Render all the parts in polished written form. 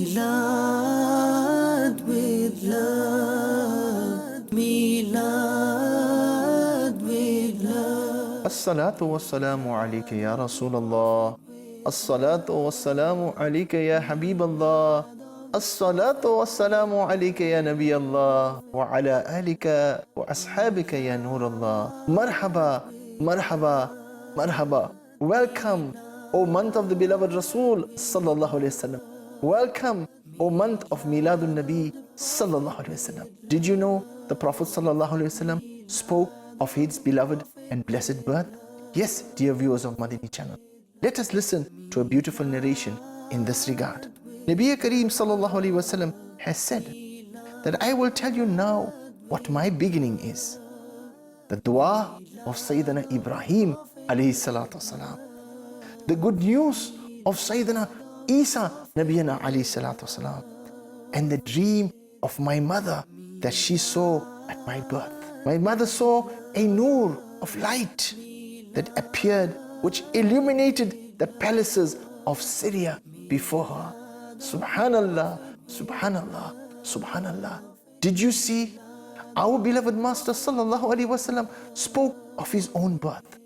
Milad with love, Milad with love. As-salatu was-salamu alayka ya Rasulullah. As-salatu was-salamu alayka ya Habiballah. As-salatu was-salamu alayka ya Nabi Allah. Wa ala alika wa ashabika ya Nurullah. Marhaba, marhaba, marhaba. Welcome, O month of the beloved Rasul sallallahu alayhi wasallam. Welcome, O month of Miladun Nabi sallallahu alayhi wasallam. Did you know the Prophet sallallahu alayhi wasallam spoke of his beloved and blessed birth? Yes, dear viewers of Madani Channel. Let us listen to a beautiful narration in this regard. Nabi Kareem sallallahu alayhi wasallam has said that I will tell you now what my beginning is. The dua of Sayyidina Ibrahim alayhi salatu wasalam. The good news of Sayyidina Isa Nabiyana alayhi salatu wasalam. And the dream of my mother that she saw at my birth. My mother saw a noor of light that appeared, which illuminated the palaces of Syria before her. Subhanallah, Subhanallah, Subhanallah. Did you see? Our beloved Master sallallahu alaihi wasallam spoke of his own birth.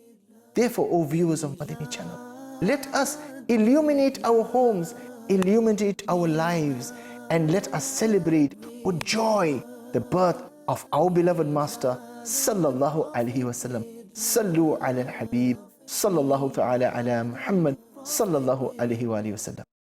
Therefore, O viewers of Madani Channel, let us illuminate our homes, illuminate our lives, and let us celebrate with joy the birth of our beloved Master sallallahu alaihi wasallam. Sallu ala al-Habib sallallahu ta'ala ala Muhammad sallallahu alaihi wa sallam.